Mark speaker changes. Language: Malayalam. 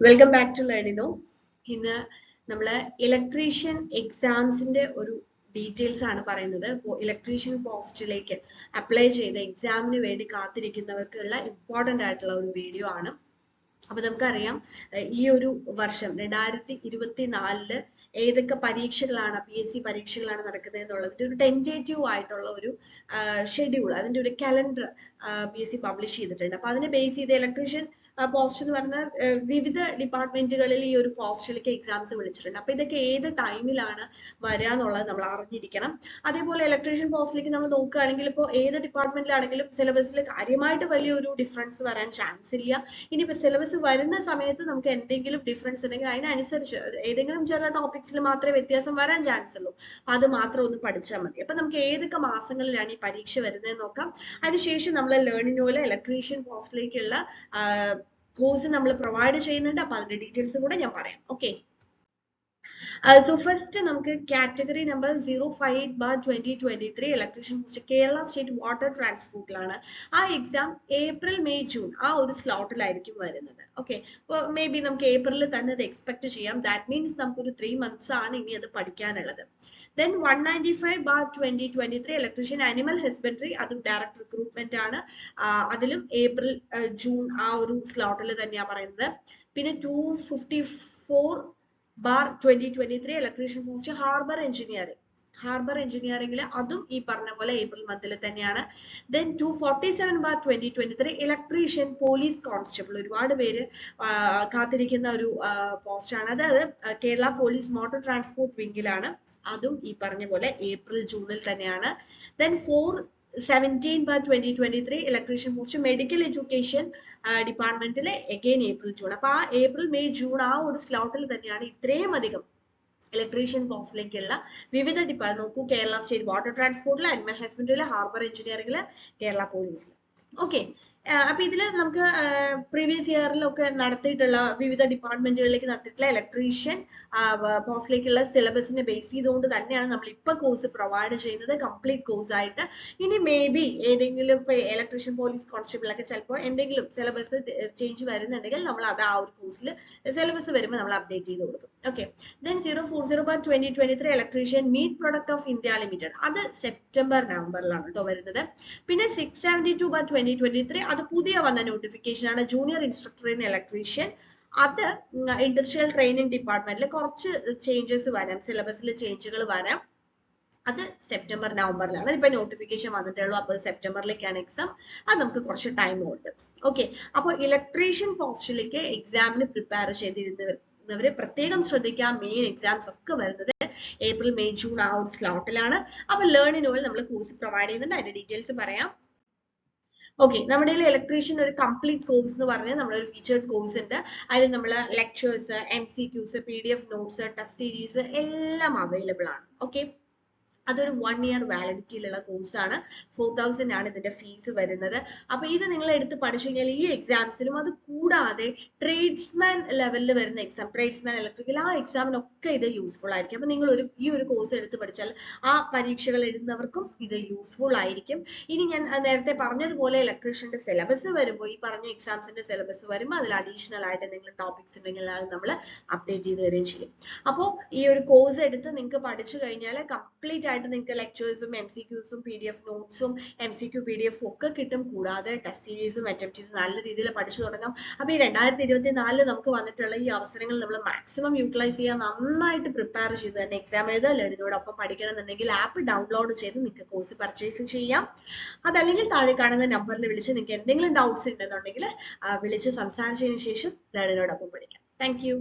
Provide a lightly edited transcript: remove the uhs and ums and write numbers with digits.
Speaker 1: Welcome back to Learnino. ഇന്ന് നമ്മൾ ഇലക്ട്രീഷ്യൻ എക്സാംസിന്റെ ഒരു ഡീറ്റെയിൽസ് ആണ് പറയുന്നത്. ഇലക്ട്രീഷ്യൻ പോസ്റ്റിലേക്ക് അപ്ലൈ ചെയ്ത എക്സാമിന് വേണ്ടി കാത്തിരിക്കുന്നവർക്കുള്ള ഇമ്പോർട്ടൻ്റ് ആയിട്ടുള്ള ഒരു വീഡിയോ ആണ്. അപ്പൊ നമുക്കറിയാം ഈ ഒരു വർഷം 2024 ഏതൊക്കെ പരീക്ഷകളാണ് PSC പരീക്ഷകളാണ് നടക്കുന്നത് എന്നുള്ളതിന്റെ ഒരു ടെൻറ്റേറ്റീവ് ആയിട്ടുള്ള ഒരു ഷെഡ്യൂൾ, അതിന്റെ ഒരു കലണ്ടർ PSC പബ്ലിഷ് ചെയ്തിട്ടുണ്ട്. അപ്പൊ അതിനെ ബേസ് ചെയ്ത് ഇലക്ട്രീഷ്യൻ പോസ്റ്റ് എന്ന് പറഞ്ഞാൽ വിവിധ ഡിപ്പാർട്ട്മെന്റുകളിൽ ഈ ഒരു പോസ്റ്റിലേക്ക് എക്സാംസ് വിളിച്ചിട്ടുണ്ട്. അപ്പൊ ഇതൊക്കെ ഏത് ടൈമിലാണ് വരിക എന്നുള്ളത് നമ്മൾ അറിഞ്ഞിരിക്കണം. അതേപോലെ ഇലക്ട്രീഷ്യൻ പോസ്റ്റിലേക്ക് നമ്മൾ നോക്കുകയാണെങ്കിൽ ഇപ്പോൾ ഏത് ഡിപ്പാർട്ട്മെന്റിലാണെങ്കിലും സിലബസിൽ കാര്യമായിട്ട് വലിയൊരു ഡിഫറൻസ് വരാൻ ചാൻസ് ഇല്ല. ഇനിയിപ്പോൾ സിലബസ് വരുന്ന സമയത്ത് നമുക്ക് എന്തെങ്കിലും ഡിഫറൻസ് ഉണ്ടെങ്കിൽ അതിനനുസരിച്ച് ഏതെങ്കിലും ചില ടോപ്പിക്സിൽ മാത്രമേ വ്യത്യാസം വരാൻ ചാൻസ് ഉള്ളൂ. അത് മാത്രം ഒന്ന് പഠിച്ചാൽ മതി. അപ്പൊ നമുക്ക് ഏതൊക്കെ മാസങ്ങളിലാണ് ഈ പരീക്ഷ വരുന്നത് നോക്കാം. അതിനുശേഷം നമ്മൾ ലേണിനോയിലെ ഇലക്ട്രീഷ്യൻ പോസ്റ്റിലേക്കുള്ള കോഴ്സ് നമ്മൾ പ്രൊവൈഡ് ചെയ്യുന്നുണ്ട്. അപ്പൊ അതിന്റെ ഡീറ്റെയിൽസ് കൂടെ ഞാൻ പറയാം. ഓക്കെ, സോ ഫസ്റ്റ് നമുക്ക് category number 058/2023 electrician post Kerala state water ട്രാൻസ്പോർട്ടിലാണ്. ആ എക്സാം ഏപ്രിൽ മെയ് ജൂൺ ആ ഒരു സ്ലോട്ടിലായിരിക്കും വരുന്നത്. ഓക്കെ, അപ്പോൾ മേ ബി നമുക്ക് ഏപ്രിലിൽ തന്നെ അത് എക്സ്പെക്ട് ചെയ്യാം. ദാറ്റ് മീൻസ് നമുക്കൊരു 3 months ആണ് ഇനി അത് പഠിക്കാനുള്ളത്. Then 195/2023 ഇലക്ട്രീഷ്യൻ ആനിമൽ ഹസ്ബൻഡറി, അതും ഡയറക്ട് റിക്രൂട്ട്മെന്റ് ആണ്. അതിലും ഏപ്രിൽ ജൂൺ ആ ഒരു സ്ലോട്ടിൽ തന്നെയാണ് പറയുന്നത്. പിന്നെ 254/2023 ഇലക്ട്രീഷ്യൻ പോസ്റ്റ് ഹാർബർ എഞ്ചിനീയറിംഗിൽ അതും ഈ പറഞ്ഞ പോലെ ഏപ്രിൽ മന്തിൽ തന്നെയാണ്. ദെൻ 247/2023 ഇലക്ട്രീഷ്യൻ പോലീസ് കോൺസ്റ്റബിൾ, ഒരുപാട് പേര് കാത്തിരിക്കുന്ന ഒരു പോസ്റ്റ് ആണ്. അതായത് കേരള പോലീസ് മോട്ടോർ ട്രാൻസ്പോർട്ട് വിംഗിലാണ്. അതും ഈ പറഞ്ഞ പോലെ ഏപ്രിൽ ജൂണിൽ തന്നെയാണ്. Then 417/2023 electrician post medical education ഡിപ്പാർട്ട്മെന്റിലെ അഗെയിൻ ഏപ്രിൽ ജൂൺ. അപ്പൊ ആ ഏപ്രിൽ മെയ് ജൂൺ ആ ഒരു സ്ലോട്ടിൽ തന്നെയാണ് ഇത്രയും അധികം ഇലക്ട്രീഷ്യൻ പോസ്റ്റിലേക്കുള്ള വിവിധ ഡിപ്പാർട്ട്മെന്റ് നോക്കൂ. കേരള സ്റ്റേറ്റ് വാട്ടർ ട്രാൻസ്പോർട്ടിൽ, അനിമൽ ഹസ്ബൻഡറിയിൽ, ഹാർബർ എഞ്ചിനീയറിംഗിൽ, കേരള പോലീസിൽ. ഓക്കെ, അപ്പൊ ഇതില് നമുക്ക് പ്രീവിയസ് ഇയറിലൊക്കെ നടത്തിയിട്ടുള്ള വിവിധ ഡിപ്പാർട്ട്മെന്റുകളിലേക്ക് നടത്തിയിട്ടുള്ള ഇലക്ട്രീഷ്യൻ പോസ്റ്റിലേക്കുള്ള സിലബസിനെ ബേസ് ചെയ്തുകൊണ്ട് തന്നെയാണ് നമ്മൾ ഇപ്പൊ കോഴ്സ് പ്രൊവൈഡ് ചെയ്യുന്നത്, കംപ്ലീറ്റ് കോഴ്സ് ആയിട്ട്. ഇനി മേ ബി ഏതെങ്കിലും ഇപ്പൊ ഇലക്ട്രീഷ്യൻ പോലീസ് കോൺസ്റ്റബിളൊക്കെ ചിലപ്പോൾ എന്തെങ്കിലും സിലബസ് ചേഞ്ച് വരുന്നുണ്ടെങ്കിൽ നമ്മൾ അത് ആ ഒരു കോഴ്സിൽ സിലബസ് വരുമ്പോൾ നമ്മൾ അപ്ഡേറ്റ് ചെയ്ത് കൊടുക്കും. Okay, then 040/2023 electrician meet product of India limited, അത് സെപ്റ്റംബർ നവംബറിലാണ് കേട്ടോ വരുന്നത്. പിന്നെ 672/2023 അത് പുതിയ വന്ന നോട്ടിഫിക്കേഷൻ ആണ്, ജൂനിയർ ഇൻസ്ട്രക്ടർ ഇൻ ഇലക്ട്രീഷ്യൻ. അത് ഇൻഡസ്ട്രിയൽ ട്രെയിനിങ് ഡിപ്പാർട്ട്മെന്റിൽ കുറച്ച് ചേഞ്ചസ് വരാം, സിലബസിൽ ചേഞ്ചുകൾ വരാം. അത് സെപ്റ്റംബർ നവംബറിലാണ്. അതിപ്പോ നോട്ടിഫിക്കേഷൻ വന്നിട്ടുള്ളൂ. അപ്പോൾ സെപ്റ്റംബറിലേക്കാണ് എക്സാം. അത് നമുക്ക് കുറച്ച് ടൈം ഉണ്ട്. ഓക്കെ, അപ്പോൾ ഇലക്ട്രീഷ്യൻ പോസ്റ്റിലേക്ക് എക്സാമിന് പ്രിപ്പയർ ചെയ്തിരുന്നവര് പ്രത്യേകം ശ്രദ്ധിക്കുക. മെയിൻ എക്സാംസ് ഒക്കെ വരുന്നത് ഏപ്രിൽ മെയ് ജൂൺ ആ ഒരു സ്ലോട്ടിലാണ്. അപ്പൊ ലേണിനോയിൽ നമ്മൾ കോഴ്സ് പ്രൊവൈഡ് ചെയ്യുന്നുണ്ട്. അതിന്റെ ഡീറ്റെയിൽസ് പറയാം. ഓക്കെ, നമ്മുടെ ഇലക്ട്രീഷ്യൻ ഒരു കംപ്ലീറ്റ് കോഴ്സ് എന്ന് പറഞ്ഞാൽ നമ്മളൊരു ഫീച്ചേർഡ് കോഴ്സ് ഉണ്ട്. അതിൽ നമ്മൾ lectures, MCQs, PDF notes, test series എല്ലാം അവൈലബിൾ ആണ്. ഓക്കെ, അതൊരു 1 year വാലിഡിറ്റിയിലുള്ള കോഴ്സാണ്. 4000 ആണ് ഇതിന്റെ ഫീസ് വരുന്നത്. അപ്പൊ ഇത് നിങ്ങൾ എടുത്ത് പഠിച്ചു കഴിഞ്ഞാൽ ഈ എക്സാംസിനും, അത് കൂടാതെ ട്രേഡ്സ്മാൻ ലെവലിൽ വരുന്ന എക്സാം, ട്രേഡ്സ്മാൻ ഇലക്ട്രിക്കൽ, ആ എക്സാമിനൊക്കെ ഇത് യൂസ്ഫുൾ ആയിരിക്കും. അപ്പൊ നിങ്ങൾ ഈ ഒരു കോഴ്സ് എടുത്ത് പഠിച്ചാൽ ആ പരീക്ഷകൾ എഴുതുന്നവർക്കും ഇത് യൂസ്ഫുൾ ആയിരിക്കും. ഇനി ഞാൻ നേരത്തെ പറഞ്ഞതുപോലെ ഇലക്ട്രീഷ്യന്റെ സിലബസ് വരുമ്പോൾ, ഈ പറഞ്ഞ എക്സാംസിന്റെ സിലബസ് വരുമ്പോൾ അതിൽ അഡീഷണൽ ആയിട്ട് എന്തെങ്കിലും ടോപ്പിക്സ് ഉണ്ടെങ്കിൽ അത് നമ്മൾ അപ്ഡേറ്റ് ചെയ്ത് തരികയും ചെയ്യും. അപ്പോൾ ഈ ഒരു കോഴ്സ് എടുത്ത് നിങ്ങൾക്ക് പഠിച്ചു കഴിഞ്ഞാൽ കംപ്ലീറ്റ് ആയിട്ട് നിങ്ങൾക്ക് ലെക്ചേഴ്സും MCQസും PDF നോട്ട്സും MCQ PDF ഒക്കെ കിട്ടും. കൂടാതെ ടെസ്റ്റ് സീരീസും അറ്റംപ്റ്റ് ചെയ്ത് നല്ല രീതിയിൽ പഠിച്ചു തുടങ്ങാം. അപ്പൊ ഈ 2024 നമുക്ക് വന്നിട്ടുള്ള ഈ അവസരങ്ങൾ നമ്മൾ മാക്സിമം യൂട്ടിലൈസ് ചെയ്യാൻ, നന്നായിട്ട് പ്രിപ്പയർ ചെയ്ത് തന്നെ എക്സാം എഴുതുക. ലേണിനോടൊപ്പം പഠിക്കണം എന്നുണ്ടെങ്കിൽ ആപ്പ് ഡൗൺലോഡ് ചെയ്ത് നിങ്ങൾക്ക് കോഴ്സ് പർച്ചേസ് ചെയ്യാം. അതല്ലെങ്കിൽ താഴെ കാണുന്ന നമ്പറിൽ വിളിച്ച് നിങ്ങൾക്ക് എന്തെങ്കിലും ഡൗട്ട്സ് ഉണ്ടെന്നുണ്ടെങ്കിൽ വിളിച്ച് സംസാരിച്ചതിന് ശേഷം ലേണിനോടൊപ്പം പഠിക്കാം. Thank you.